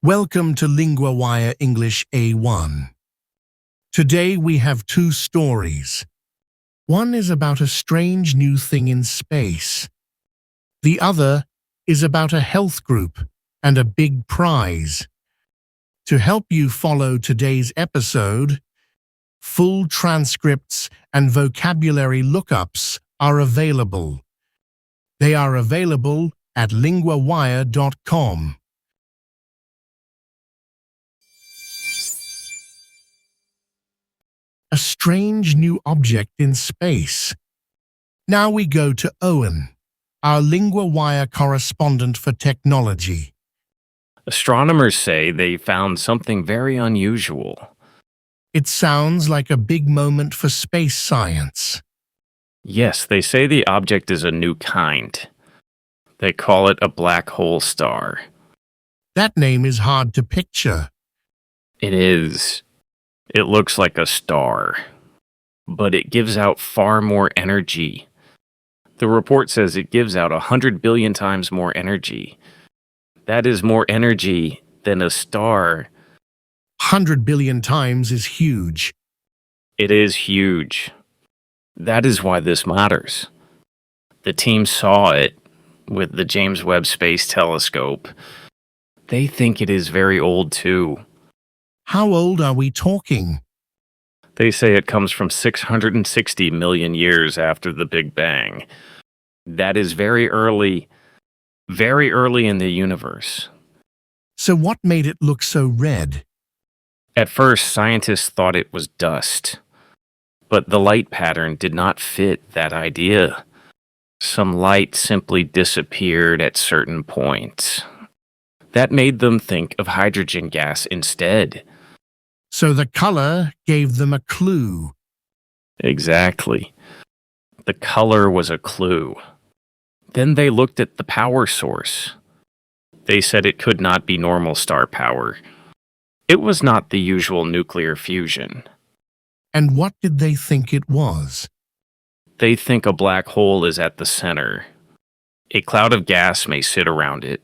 Welcome to LinguaWire English A1. Today we have two stories. One is about a strange new thing in space. The other is about a health group and a big prize. To help you follow today's episode, full transcripts and vocabulary lookups are available. They are available at LinguaWire.com. A strange new object in space. Now we go to Owen, our LinguaWire correspondent for technology. Astronomers say they found something very unusual. It sounds like a big moment for space science. Yes, they say the object is a new kind. They call it a black hole star. That name is hard to picture. It is. It looks like a star, but it gives out far more energy. The report says it gives out 100 billion times more energy. That is more energy than a star. 100 billion times is huge. It is huge. That is why this matters. The team saw it with the James Webb Space Telescope. They think it is very old too. How old are we talking? They say it comes from 660 million years after the Big Bang. That is very early in the universe. So what made it look so red? At first, scientists thought it was dust, but the light pattern did not fit that idea. Some light simply disappeared at certain points. That made them think of hydrogen gas instead. So the color gave them a clue. Exactly. The color was a clue. Then they looked at the power source. They said it could not be normal star power. It was not the usual nuclear fusion. And what did they think it was? They think a black hole is at the center. A cloud of gas may sit around it,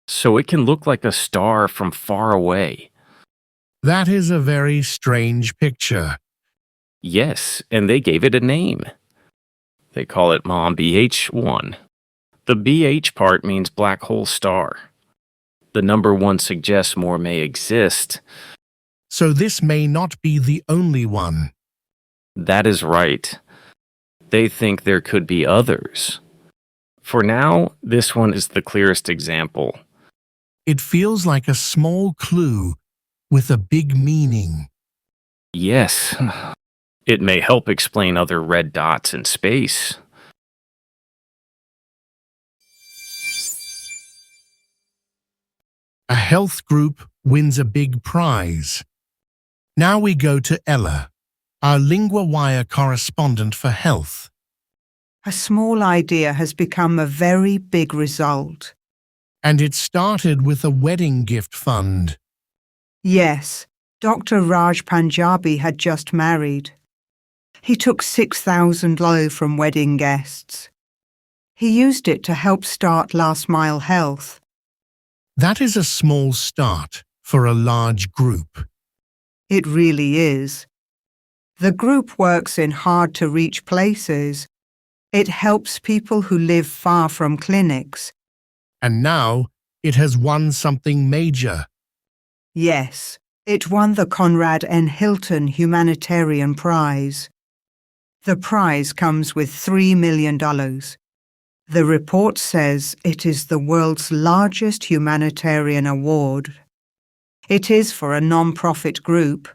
so it can look like a star from far away. That is a very strange picture. Yes, and they gave it a name. They call it Mom BH1. The BH part means black hole star. The number 1 suggests more may exist. So this may not be the only one. That is right. They think there could be others. For now, this one is the clearest example. It feels like a small clue with a big meaning. Yes, it may help explain other red dots in space. A health group wins a big prize. Now we go to Ella, our LinguaWire correspondent for health. A small idea has become a very big result. And it started with a wedding gift fund. Yes, Dr. Raj Panjabi had just married. He took 6,000 low from wedding guests. He used it to help start Last Mile Health. That is a small start for a large group. It really is. The group works in hard-to-reach places. It helps people who live far from clinics. And now it has won something major. Yes, it won the Conrad N. Hilton Humanitarian Prize. The prize comes with $3 million. The report says it is the world's largest humanitarian award. It is for a non-profit group.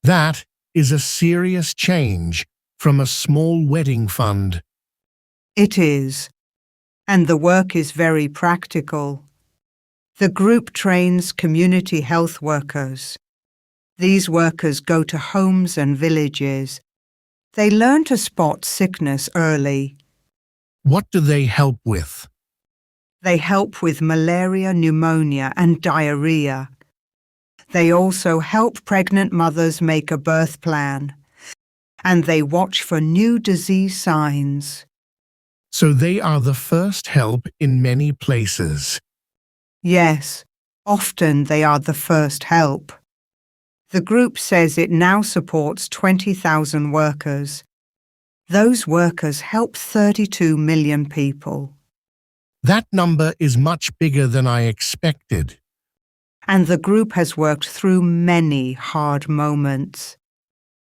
That is a serious change from a small wedding fund. It is. And the work is very practical. The group trains community health workers. These workers go to homes and villages. They learn to spot sickness early. What do they help with? They help with malaria, pneumonia, and diarrhea. They also help pregnant mothers make a birth plan. And they watch for new disease signs. So they are the first help in many places. Yes, often they are the first help. The group says it now supports 20,000 workers. Those workers help 32 million people. That number is much bigger than I expected. And the group has worked through many hard moments.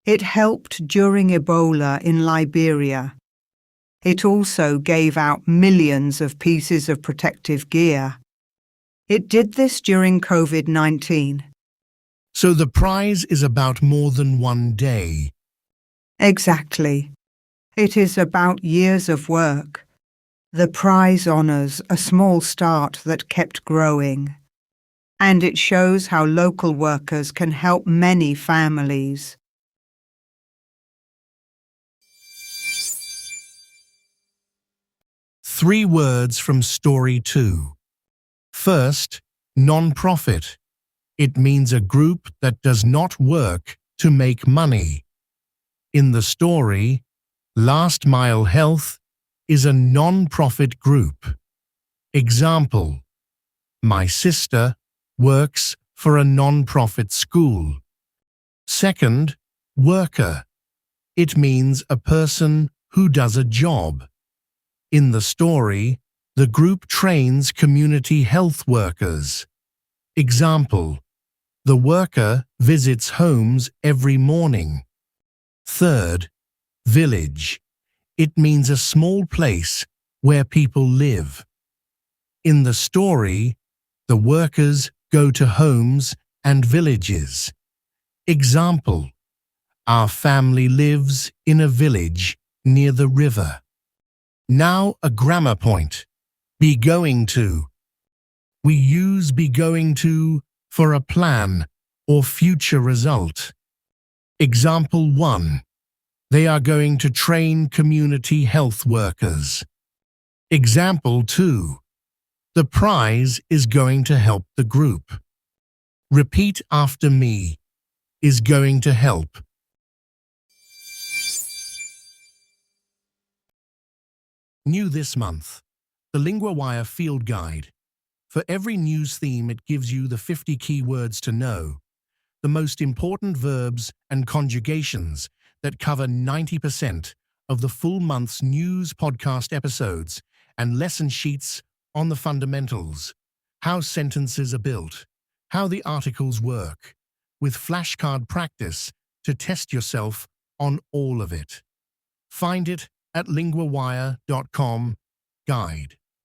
It helped during Ebola in Liberia. It also gave out millions of pieces of protective gear. It did this during COVID-19. So the prize is about more than one day. Exactly. It is about years of work. The prize honours a small start that kept growing. And it shows how local workers can help many families. Three words from Story 2. First, non-profit. It means a group that does not work to make money. In the story, Last Mile Health is a non-profit group. Example: my sister works for a non-profit school. Second, worker. It means a person who does a job. In the story, the group trains community health workers. Example: the worker visits homes every morning. Third, village. It means a small place where people live. In the story, the workers go to homes and villages. Example: our family lives in a village near the river. Now a grammar point. Be going to. We use be going to for a plan or future result. Example 1. They are going to train community health workers. Example 2. The prize is going to help the group. Repeat after me. Is going to help. New this month, the LinguaWire Field Guide. For every news theme, it gives you the 50 key words to know, the most important verbs and conjugations that cover 90% of the full month's news podcast episodes, and lesson sheets on the fundamentals, how sentences are built, how the articles work, with flashcard practice to test yourself on all of it. Find it at linguawire.com guide.